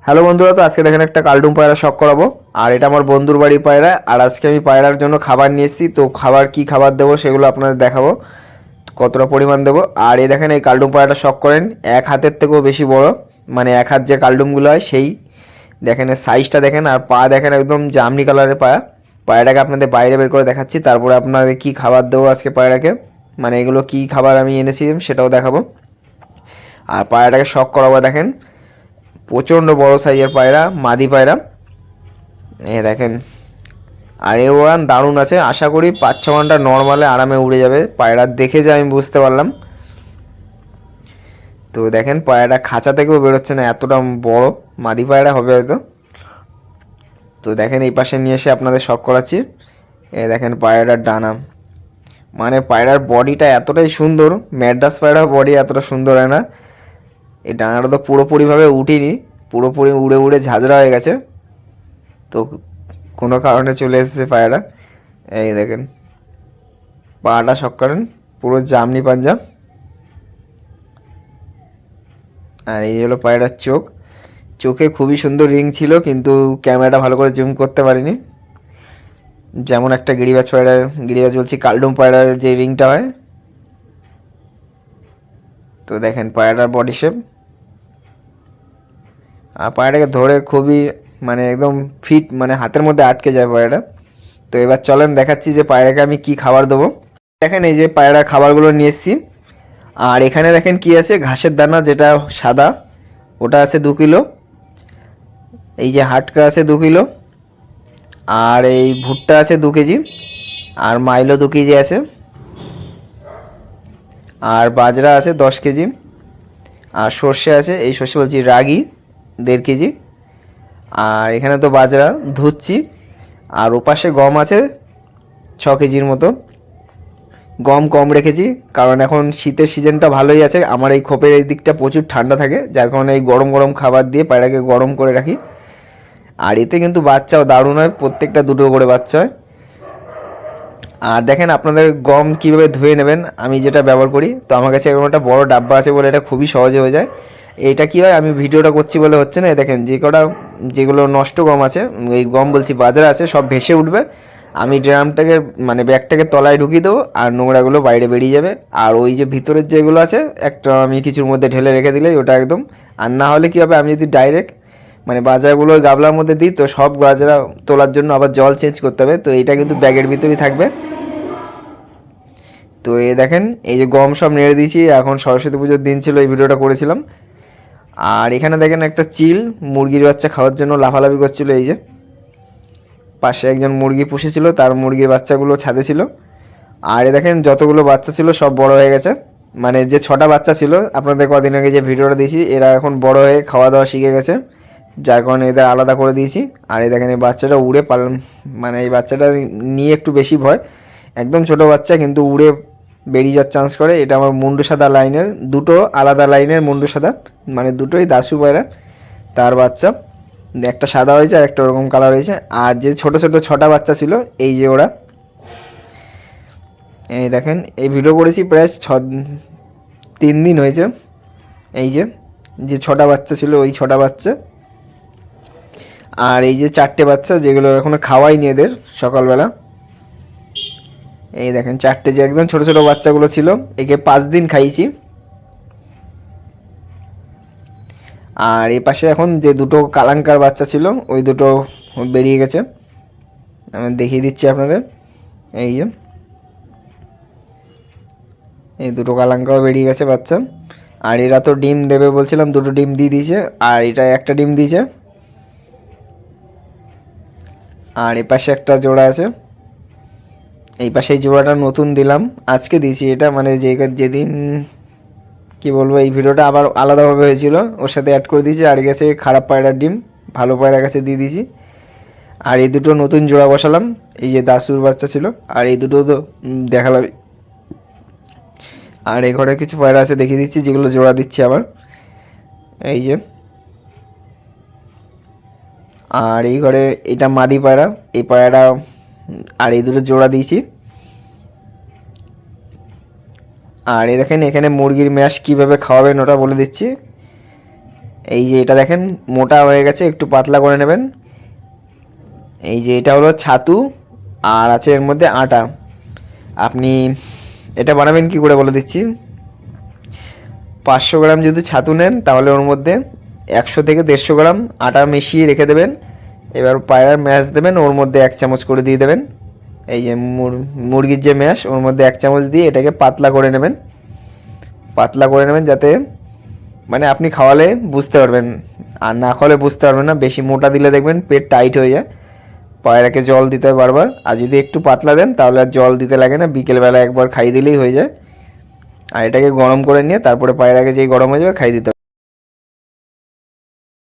Hello বন্ধুরা, তো আজকে দেখেন একটা কালডুম পায়রা শখ করাবো। আর এটা আমার বন্ধুর বাড়ির পায়রা। আর আজকে আমি পায়রার জন্য খাবার নিয়ে এসেছি। তো খাবার কি খাবার দেবো সেগুলো আপনাদের দেখাবো, কতটা পরিমাণ দেবো। আর এই দেখেন এই কালডুম পায়রাটা শখ করেন, এক হাতের থেকেও বেশি বড়, মানে এক হাত যে কালডুমগুলো হয় সেই। দেখেন এর সাইজটা দেখেন, আর পা দেখেন একদম জামনি কালারের পায়া। পায়রাটাকে আপনাদের বাইরে বের করে দেখাচ্ছি, তারপরে আপনাদের কি খাবার দেবো আজকে পায়রাকে, মানে এগুলো কি খাবার আমি এনেছি সেটাও দেখাবো। আর পায়রাটাকে শখ করাবো। দেখেন প্রচণ্ড বড় সাইজের পায়রা, মাদি পায়রা। এ দেখেন, আর এর উড়ান দারুণ আছে। আশা করি 5-6 ঘন্টা নর্মালে আরামে উড়ে যাবে। পায়রা দেখে যে আমি বুঝতে পারলাম। তো দেখেন পায়রাটা খাঁচা থেকেও বেরোচ্ছে না, এতটা বড় মাদি পায়রা হবে হয়তো। তো দেখেন এই পাশে নিয়ে এসে আপনাদের শখ করাচ্ছি। এ দেখেন পায়রাটার ডানা, মানে পায়রার বডিটা এতটাই সুন্দর। ম্যাড্রাস পায়রার বডি এতটা সুন্দর হয় না। এই ডানাটা তো পুরোপুরিভাবে উঠিনি, পুরোপুরি উড়ে উড়ে ঝাঁঝরা হয়ে গেছে। তো কোনো কারণে চলে এসেছে পায়রা। এই দেখেন পাটা শক করেন, পুরো জামনি পাঞ্জা। আর এই হলো পায়রার চোখ। চোখে খুবই সুন্দর রিং ছিল, কিন্তু ক্যামেরাটা ভালো করে জুম করতে পারিনি। যেমন একটা গিরিবাজ পায়রার, গিরিবাজ বলছি, কালডুম পায়রার যে রিংটা হয়। তো দেখেন পায়রার বডি শেপ। আর পায়রাটাকে ধরে খুবই, মানে একদম ফিট, মানে হাতের মধ্যে আটকে যায় পায়রাটা। তো এবার চলেন দেখাচ্ছি যে পায়রাকে আমি কি খাবার দেবো। দেখেন এই যে পায়রার খাবারগুলো নিয়ে এসেছি। আর এখানে দেখেন কি আছে, ঘাসের দানা যেটা সাদা, ওটা আছে 2 কিলো। এই যে হাটকা আছে 2 কিলো। আর এই ভুট্টা আছে 2 কেজি। আর মাইলো 2 কেজি আছে। আর বাজরা আছে 10 কেজি। আর সর্ষে আছে, এই সর্ষে বলছি রাগি, 1.5 কেজি। আর এখানে তো বাজরা ধুচ্ছি। আর ওপাশে গম আছে 6 কেজির মতো। গম কম রেখেছি, কারণ এখন শীতের সিজনটা ভালোই আছে। আমার এই খোপের এই দিকটা প্রচুর ঠান্ডা থাকে, যার কারণে এই গরম গরম খাবার দিয়ে পায়রাকে গরম করে রাখি। আর এতে কিন্তু বাচ্চাও দারুণ হয়, প্রত্যেকটা 2টো করে বাচ্চা হয়। আর দেখেন আপনাদের গম কীভাবে ধুয়ে নেবেন, আমি যেটা ব্যবহার করি। তো আমার কাছে এরকম একটা বড় ডাব্বা আছে বলে এটা খুবই সহজে হয়ে যায়। এটা কী হয়, আমি ভিডিওটা করছি বলে হচ্ছে না। দেখেন যে কটা, যেগুলো নষ্ট গম আছে, এই গম বলছি বাজার আছে, সব ভেসে উঠবে। আমি ড্রামটাকে, মানে ব্যাগটাকে তলায় ঢুকিয়ে দেবো, আর নোংরাগুলো বাইরে বেরিয়ে যাবে। আর ওই যে ভিতরের যেগুলো আছে, একটা আমি কিছুর মধ্যে ঢেলে রেখে দিলেই ওটা একদম। আর না হলে কী হবে, আমি যদি ডাইরেক্ট মানে বাজারগুলো ওই গাবলার মধ্যে দিই, তো সব গাজরা তোলার জন্য আবার জল চেঞ্জ করতে হবে। তো এটা কিন্তু ব্যাগের ভিতরেই থাকবে। তো এই দেখেন এই যে গম সব নেড়ে দিয়েছি। এখন সরস্বতী পুজোর দিন ছিল, এই ভিডিওটা করেছিলাম। আর এখানে দেখেন একটা চিল মুরগির বাচ্চা খাওয়ার জন্য লাফালাফি করছিল। এই যে পাশে একজন মুরগি পুষেছিল, তার মুরগির বাচ্চাগুলো ছাদে ছিল। আর এ দেখেন যতগুলো বাচ্চা ছিল সব বড় হয়ে গেছে। মানে যে 6টা বাচ্চা ছিল আপনাদের কদিন আগে যে ভিডিওটা দিয়েছি, এরা এখন বড় হয়ে খাওয়া দাওয়া শিখে গেছে, যার কারণে এদের আলাদা করে দিয়েছি। আর এই দেখেন এই বাচ্চাটা উড়ে মানে এই বাচ্চাটা নিয়ে একটু বেশি ভয়। একদম ছোট বাচ্চা, কিন্তু উড়ে বেরিয়ে যাওয়ার চান্স করে। এটা আমার মুন্ডু সাদা লাইনের, 2টো আলাদা লাইনের মুন্ডু সাদা, মানে দুটোই দাসু পায়রা, তার বাচ্চা। একটা সাদা হয়েছে আর একটা ওরকম কালার হয়েছে। আর যে ছোট ছোট 6টা বাচ্চা ছিল, এই যে ওরা, এই দেখেন এই ভিডিও করেছি প্রায় 3 দিন হয়েছে। এই যে যে 6টা বাচ্চা ছিল, ওই 6টা বাচ্চা। আর এই যে 4টে বাচ্চা, যেগুলো এখনো খাওয়াইনি এদের সকালবেলা। এই দেখেন 4টে যে একদম ছোট ছোট বাচ্চাগুলো ছিল, একে 5 দিন খাইয়েছি। আর এই পাশে এখন যে 2টো কালাঙ্কার বাচ্চা ছিল, ওই 2টো বেরিয়ে গেছে। আমি দেখিয়ে দিচ্ছি আপনাদের। এই যে এই 2টো কালাঙ্কাও বেরিয়ে গেছে বাচ্চা। আর এরা তো ডিম দেবে বলছিলাম, 2টো ডিম দিয়ে দিয়েছে। আর এটা একটা ডিম দিয়েছে। আর এ পাশে একটা জোড়া আছে। এই পাশে এই জোড়াটা নতুন দিলাম, আজকে দিয়েছি এটা, মানে যেদিন কি বলবো, এই ভিডিওটা আবার আলাদাভাবে হয়েছিল, ওর সাথে অ্যাড করে দিয়েছি। আর গেছে খারাপ পায়রার ডিম, ভালো পায়রার কাছে দিয়ে দিয়েছি। আর এই 2টো নতুন জোড়া বসালাম, এই যে দাসুর বাচ্চা ছিল। আর এই 2টো তো দেখালাম। আর এই ঘরে কিছু পায়রা আছে, দেখিয়ে দিচ্ছি, যেগুলো জোড়া দিচ্ছি আবার। এই যে, আর এই ঘরে এটা মাদি পায়রা, এই পায়রাটা। আর এই 2টো জোড়া দিয়েছি। আর এই দেখেন এখানে মুরগির ম্যাশ কীভাবে খাওয়াবেন ওটা বলে দিচ্ছি। এই যে এটা দেখেন মোটা হয়ে গেছে, একটু পাতলা করে নেবেন। এই যে এটা হলো ছাতু, আর আছে এর মধ্যে আটা। আপনি এটা বানাবেন কি করে বলে দিচ্ছি। 500 গ্রাম যদি ছাতু নেন তাহলে ওর মধ্যে 100 থেকে 150 গ্রাম আটা মিশিয়ে রেখে দেবেন। এবার পায়রার ম্যাশ দেবেন, ওর মধ্যে 1 চামচ করে দিয়ে দেবেন। এই যে মুরগির যে ম্যাশ, ওর মধ্যে 1 চামচ দিয়ে এটাকে পাতলা করে নেবেন। পাতলা করে নেবেন যাতে মানে আপনি খাওয়ালে বুঝতে পারবেন, আর না খাওয়ালে বুঝতে পারবেন না। বেশি মোটা দিলে দেখবেন পেট টাইট হয়ে যায়, পায়রাকে জল দিতে হয় বারবার। আর যদি একটু পাতলা দেন তাহলে আর জল দিতে লাগে না, বিকেলবেলা একবার খাইয়ে দিলেই হয়ে যায়। আর এটাকে গরম করে নিয়ে তারপরে পায়রাকে যেই গরম হয়ে যাবে খাইয়ে দিতে হবে।